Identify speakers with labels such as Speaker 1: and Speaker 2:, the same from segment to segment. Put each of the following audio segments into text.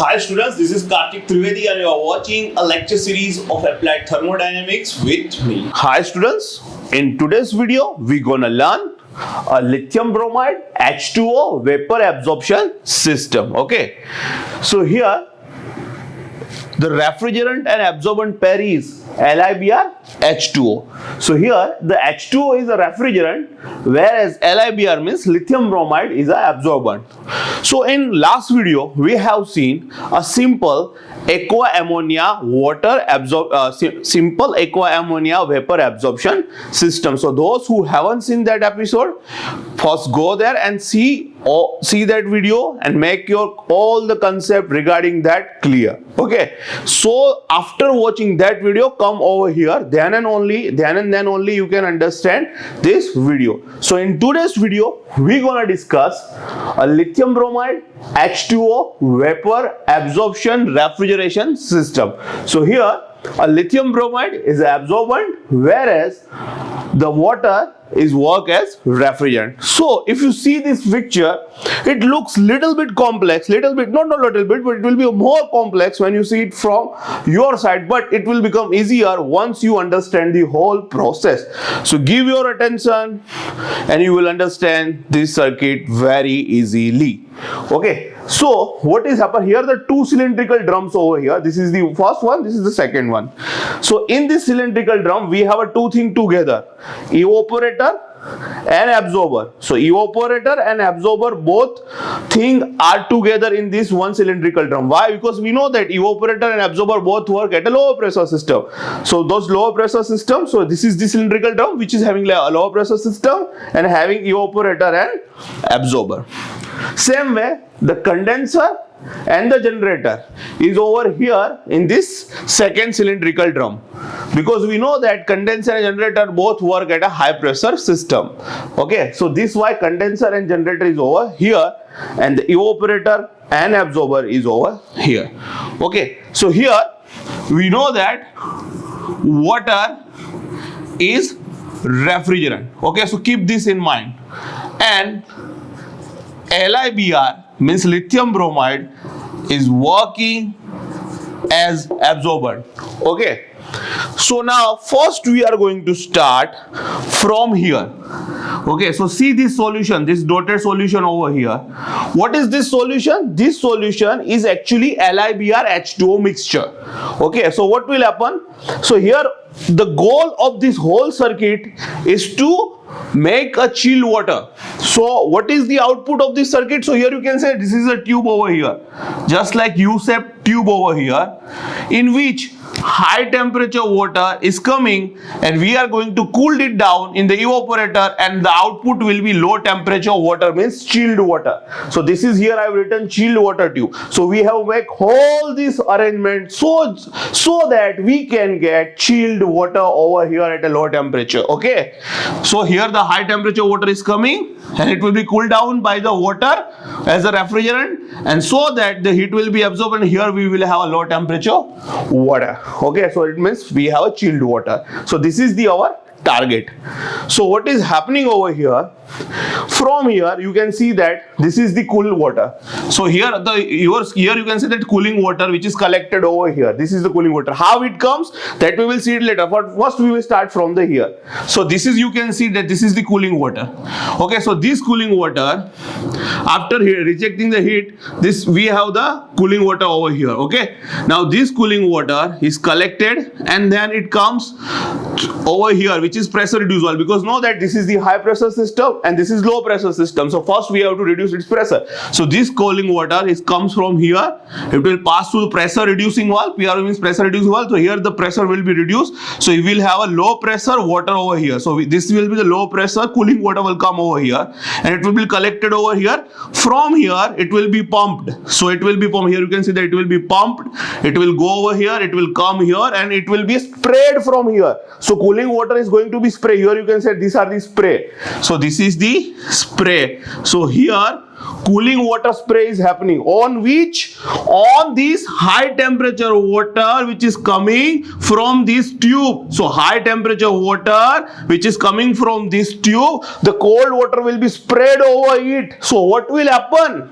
Speaker 1: Hi students, this is Kartik Trivedi and you are watching a lecture series of Applied Thermodynamics with me. Hi students, in today's video we're gonna learn a lithium bromide H2O vapor absorption system. Okay, so here the refrigerant and absorbent pair is LiBr H2O. So here the H2O is a refrigerant whereas LiBr means lithium bromide is an absorbent. So in last video we have seen a simple aqua ammonia simple aqua ammonia vapor absorption system. So those who haven't seen that episode, first go there and see that video and make your all the concept regarding that clear. Okay, so after watching that video, come over here, then and then only you can understand this video. So in today's video we're gonna discuss a lithium bromide H2O vapor absorption refrigeration system. So here a lithium bromide is absorbent whereas the water is work as refrigerant. So if you see this picture, it looks little bit complex, not a little bit, but it will be more complex when you see it from your side, but it will become easier once you understand the whole process. So give your attention and you will understand this circuit very easily. Okay, so what is happening here? The two cylindrical drums over here. This is the first one, this is the second one. So in this cylindrical drum we have a two things together, evaporator and absorber. So evaporator and absorber both things are together in this one cylindrical drum. Why? Because we know that evaporator and absorber both work at a lower pressure system. So those lower pressure systems, so this is the cylindrical drum which is having a lower pressure system and having evaporator and absorber. Same way the condenser and the generator is over here in this second cylindrical drum, because we know that condenser and generator both work at a high pressure system. Okay, so this is why condenser and generator is over here and the evaporator and absorber is over here. Okay, so here we know that water is refrigerant. Okay, so keep this in mind, and LiBr means lithium bromide is working as absorbent. Okay, so now first we are going to start from here. Okay, so see this solution, this dotted solution over here. What is this solution? This solution is actually LiBr H2O mixture. Okay, so what will happen? So here the goal of this whole circuit is to make a chilled water. So what is the output of this circuit? So here you can say this is a tube over here, just like U-shaped tube over here, in which high temperature water is coming and we are going to cool it down in the evaporator, and the output will be low temperature water, means chilled water. So this is here I have written chilled water tube. So we have make whole this arrangement so that we can get chilled water over here at a low temperature. Okay, so here the high temperature water is coming and it will be cooled down by the water as a refrigerant, and so that the heat will be absorbed, and here we will have a low temperature water. Okay, so it means we have a chilled water. So this is our target. So what is happening over here? From here you can see that this is the cool water. So here here you can see that cooling water which is collected over here. This is the cooling water. How it comes, that we will see it later. But first we will start from the here. So this is, you can see that this is the cooling water. Okay, so this cooling water, after rejecting the heat, this we have the cooling water over here. Okay, now this cooling water is collected and then it comes over here, which is pressure reduced valve, because know that this is the high pressure system and this is low pressure system. So first we have to reduce its pressure. So this cooling water comes from here, it will pass through the pressure reducing valve. PR means pressure reducing valve. So here the pressure will be reduced, so we will have a low pressure water over here. So this will be the low pressure cooling water will come over here and it will be collected over here. From here it will be pumped. So it will be from here, you can see that it will be pumped, it will go over here, it will come here and it will be sprayed from here. So cooling water is going to be spray. Here you can say these are the spray. So this is the spray. So here cooling water spray is happening. On which? On this high temperature water which is coming from this tube. So high temperature water which is coming from this tube, the cold water will be sprayed over it. So what will happen?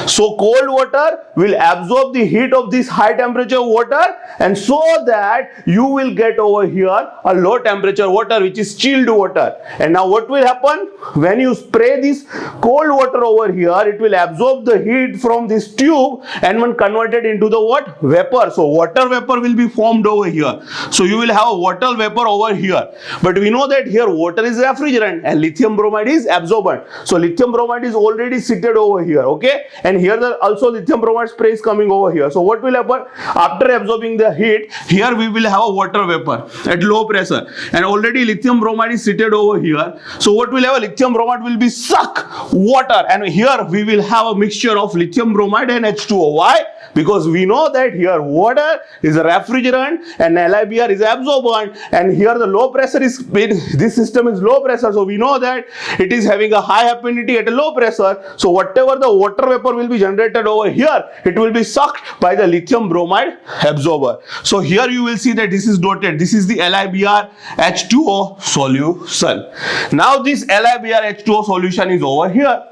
Speaker 1: So cold water will absorb the heat of this high temperature water, and so that you will get over here a low temperature water which is chilled water. And now what will happen? When you spray this cold water over here, it will absorb the heat from this tube and when converted into the what? Vapor. So water vapor will be formed over here. So you will have a water vapor over here. But we know that here water is refrigerant and lithium bromide is absorbent. So lithium bromide is already seated over here, okay? And here also lithium bromide spray is coming over here. So what will happen? After absorbing the heat, here we will have a water vapor at low pressure, and already lithium bromide is seated over here. So what will have? A lithium bromide will be suck water, and here we will have a mixture of lithium bromide and H2O. Why? Because we know that here water is a refrigerant and LiBr is absorbent, and here the low pressure is, this system is low pressure, so we know that it is having a high affinity at a low pressure. So whatever the water vapor will be generated over here, it will be sucked by the lithium bromide absorber. So here you will see that this is dotted. This is the LiBr H2O solution. Now this LiBr H2O solution is over here.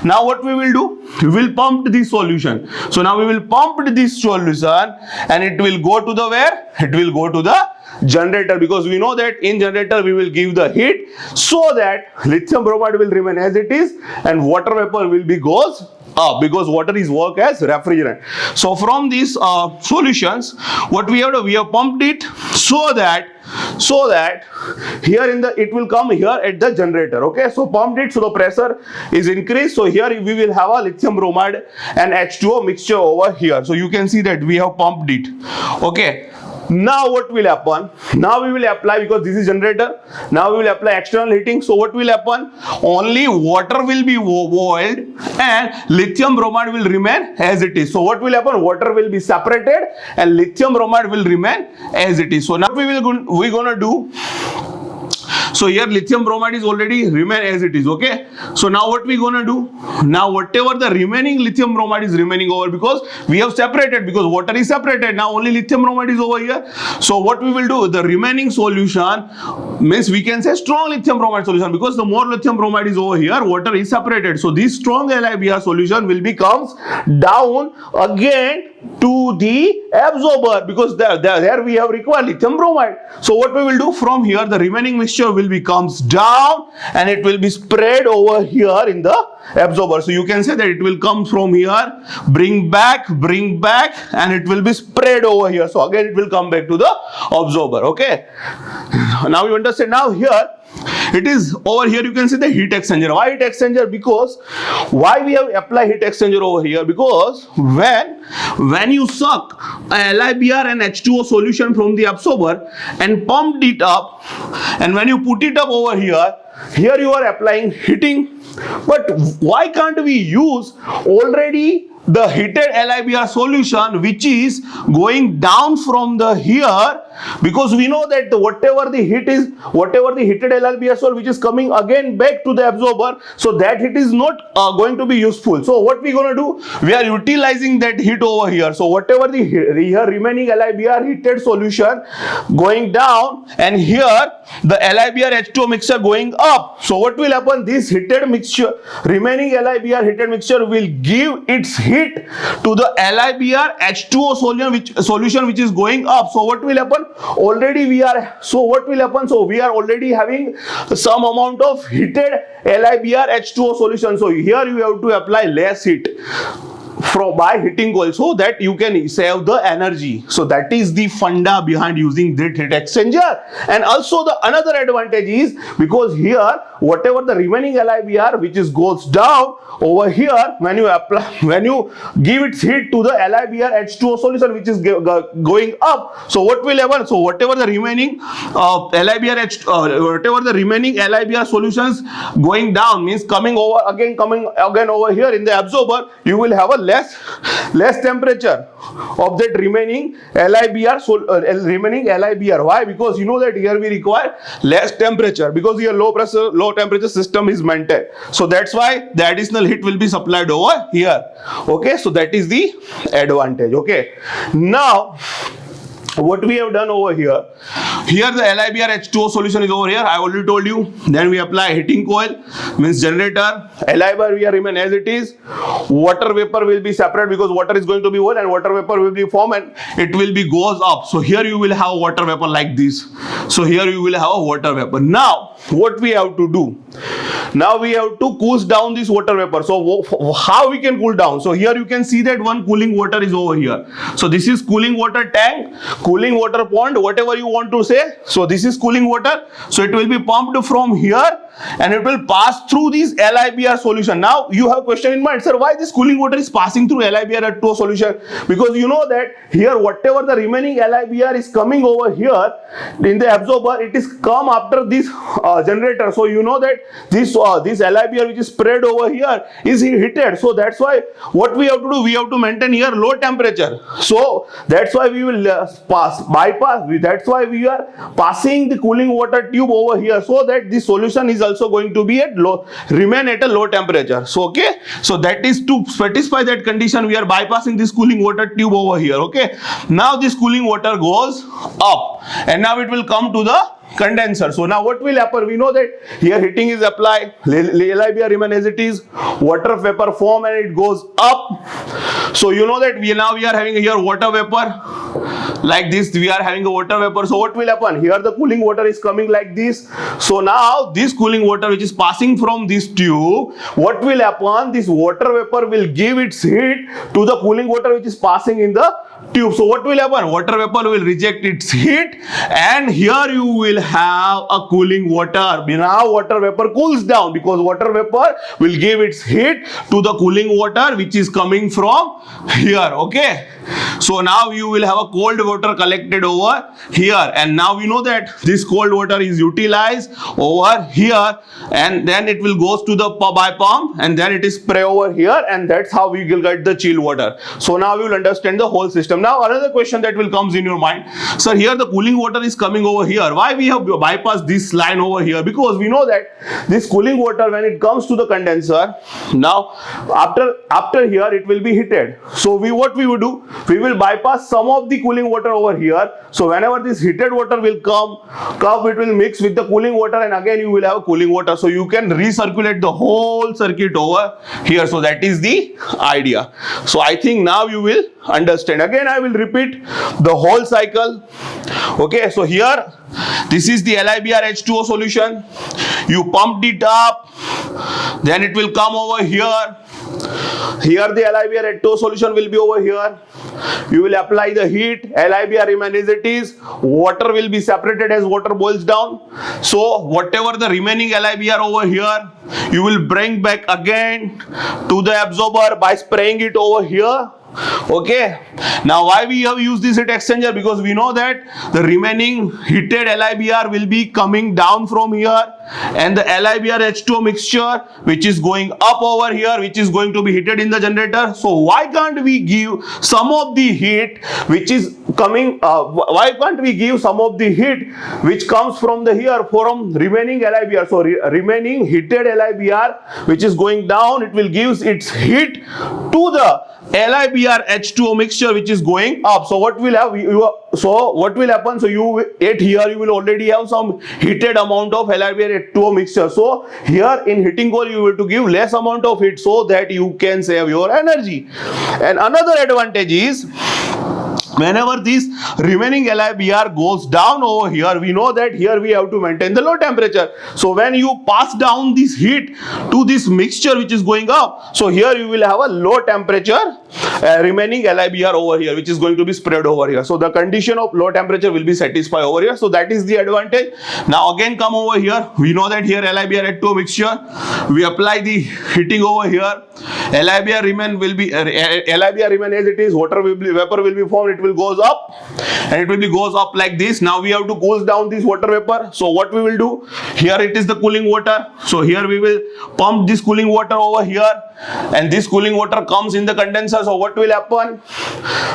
Speaker 1: Now what we will do? We will pump this solution. So now we will pump this solution and it will go to the where? It will go to the generator, because we know that in generator we will give the heat so that lithium bromide will remain as it is and water vapor will be goes up, because water is work as refrigerant. So from these solutions, what we have done, we have pumped it so that here in the, it will come here at the generator, okay? So pumped it, so the pressure is increased. So here we will have a lithium bromide and H2O mixture over here. So you can see that we have pumped it, okay? Now what will happen? Now we will apply, because this is generator, now we will apply external heating. So what will happen? Only water will be boiled and lithium bromide will remain as it is. So what will happen? Water will be separated and lithium bromide will remain as it is. So now we gonna do. So here lithium bromide is already remain as it is, okay? So now what we gonna do? Now whatever the remaining lithium bromide is remaining over, because we have separated, because water is separated, now only lithium bromide is over here. So what we will do, the remaining solution means we can say strong lithium bromide solution, because the more lithium bromide is over here, water is separated. So this strong LiBr solution will be comes down again to the absorber, because there we have required lithium bromide. So what we will do, from here the remaining mixture will be comes down and it will be spread over here in the absorber. So you can say that it will come from here, bring back, and it will be spread over here. So again it will come back to the absorber, okay? Now you understand. Now here it is over here, you can see the heat exchanger. Why heat exchanger? Because why we have applied heat exchanger over here? Because when you suck a LiBr and H2O solution from the absorber and pumped it up, and when you put it up over here you are applying heating. But why can't we use already the heated LiBr solution which is going down from the here? Because we know that whatever the heated LiBr sol which is coming again back to the absorber, so that heat is not going to be useful. So what we gonna do? We are utilizing that heat over here. So whatever the here remaining LiBr heated solution going down, and here the LiBr H2O mixture going up. So what will happen? This heated mixture, remaining LiBr heated mixture will give its heat to the LiBr H2O solution which is going up. So what will happen? Already we are, so what will happen? So we are already having some amount of heated LiBr H2O solution. So here you have to apply less heat by heating coil, so that you can save the energy. So that is the funda behind using that heat exchanger. And also the another advantage is, because here whatever the remaining LiBr which is goes down over here, when you apply, when you give its heat to the LiBr H2O solution which is going up, so what will happen? So whatever the remaining LiBr solutions going down means coming again over here in the absorber, you will have a less temperature of that remaining LiBr, remaining LiBr. Why? Because you know that here we require less temperature, because here low pressure, low temperature system is maintained. So that's why the additional heat will be supplied over here. Okay, so that is the advantage. Okay, now what we have done over here, the LiBr H2O solution is over here. I already told you. Then we apply heating coil, means generator. LiBr we remain as it is. Water vapor will be separate, because water is going to be one and water vapor will be formed and it will be goes up. So here you will have water vapor like this. So here you will have a water vapor. Now what we have to do? Now we have to cool down this water vapor. So how we can cool down? So here you can see that one cooling water is over here. So this is cooling water tank, cooling water pond, whatever you want to say. So this is cooling water. So it will be pumped from here and it will pass through this LiBr solution. Now you have a question in mind, sir, why this cooling water is passing through LiBr H2O solution? Because you know that here whatever the remaining LiBr is coming over here in the absorber, it is come after this generator. So you know that this LiBr which is spread over here is heated. So that's why what we have to do, we have to maintain here low temperature. So that's why we will bypass. That's why we are passing the cooling water tube over here, so that the solution is also going to be at remain at a low temperature. So okay, so that is to satisfy that condition, we are bypassing this cooling water tube over here. Okay, now this cooling water goes up and now it will come to the condenser. So now what will happen? We know that here heating is applied, LiBr remain as it is, water vapor form and it goes up. So you know that we are having here water vapor like this. We are having a water vapor. So what will happen? Here the cooling water is coming like this. So now this cooling water which is passing from this tube, what will happen? This water vapor will give its heat to the cooling water which is passing in the tube. So what will happen? Water vapor will reject its heat and here you will have a cooling water. Now water vapor cools down, because water vapor will give its heat to the cooling water which is coming from here. Okay, so now you will have a cold water collected over here, and now we know that this cold water is utilized over here and then it will goes to the by pump and then it is spray over here, and that's how we will get the chill water. So now we will understand the whole system. Now another question that will comes in your mind, sir, here the cooling water is coming over here. Why we have bypassed this line over here? Because we know that this cooling water, when it comes to the condenser, now after here it will be heated. So what we will do, we will bypass some of the cooling water over here. So whenever this heated water will come, it will mix with the cooling water and again you will have cooling water. So you can recirculate the whole circuit over here. So that is the idea. So I think now you will understand. Again I will repeat the whole cycle. Okay, so here this is the LiBr H2O solution. You pumped it up, then it will come over here. Here the LiBr H2O solution will be over here. You will apply the heat, LiBr remain as it is, water will be separated as water boils down. So whatever the remaining LiBr over here, you will bring back again to the absorber by spraying it over here. Okay, now why we have used this heat exchanger? Because we know that the remaining heated LiBr will be coming down from here and the LiBr H2O mixture which is going up over here, which is going to be heated in the generator. So why can't we give some of the heat which is coming, why can't we give some of the heat which comes from the here from remaining LiBr? So remaining heated LiBr which is going down, it will give its heat to the LiBr H2O mixture which is going up. So what will have what will happen? So you at here you will already have some heated amount of LiBr H2O mixture. So here in heating coil you will to give less amount of heat so that you can save your energy. And another advantage is, whenever this remaining LiBr goes down over here, we know that here we have to maintain the low temperature. So when you pass down this heat to this mixture which is going up, so here you will have a low temperature remaining LIBR over here, which is going to be spread over here. So the condition of low temperature will be satisfied over here. So that is the advantage. Now again come over here. We know that here LIBR add to mixture. We apply the heating over here. LIBR remain as it is. Vapor will be formed. It will goes up, and it will be goes up like this. Now we have to cool down this water vapor. So what we will do here? It is the cooling water. So here we will pump this cooling water over here, and this cooling water comes in the condenser. So what will happen?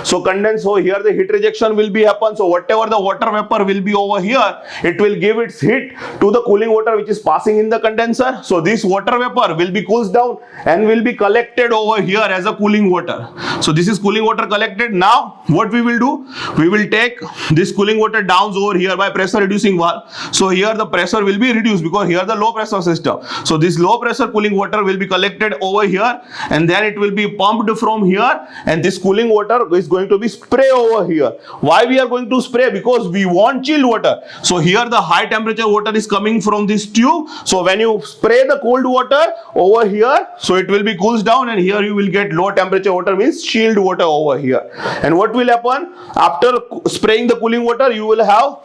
Speaker 1: So condense. So here the heat rejection will be happen. So whatever the water vapor will be over here, it will give its heat to the cooling water which is passing in the condenser. So this water vapor will be cooled down and will be collected over here as a cooling water. So this is cooling water collected. Now what we will do? We will take this cooling water down over here by pressure reducing valve. So here the pressure will be reduced because here the low pressure system. So this low pressure cooling water will be collected over here, and then it will be pumped from here, and this cooling water is going to be spray over here. Why we are going to spray? Because we want chilled water. So here the high temperature water is coming from this tube. So when you spray the cold water over here, so it will be cools down, and here you will get low temperature water, means chilled water over here. And what will happen after spraying the cooling water? You will have,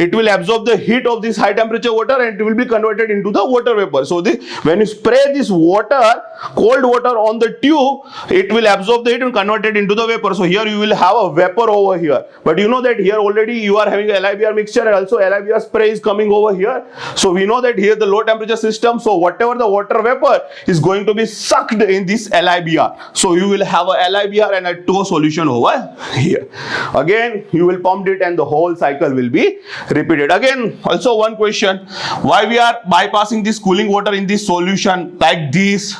Speaker 1: it will absorb the heat of this high temperature water, and it will be converted into the water vapor. So when you spray this water, cold water on the tube, it will absorb the heat and convert it into the vapor. So here you will have a vapor over here. But you know that here already you are having a LIBR mixture, and also LIBR spray is coming over here. So we know that here the low temperature system, so whatever the water vapor is going to be sucked in this LIBR. So you will have a LIBR and a TO solution over here. Again you will pump it, and the whole cycle will be repeated. Again also one question, why we are bypassing this cooling water in this solution like this,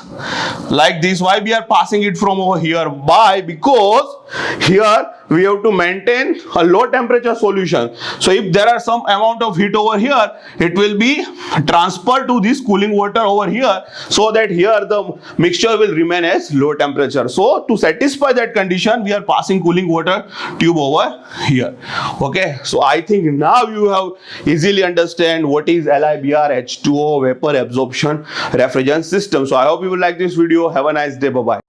Speaker 1: why we are passing it from over here? Why? Because here we have to maintain a low temperature solution. So if there are some amount of heat over here, it will be transferred to this cooling water over here, so that here the mixture will remain as low temperature. So to satisfy that condition, we are passing cooling water tube over here. Okay, so I think now you have easily understand what is LIBR H2O vapor absorption refrigerant system. So I hope you will like this video. Have a nice day. Bye bye.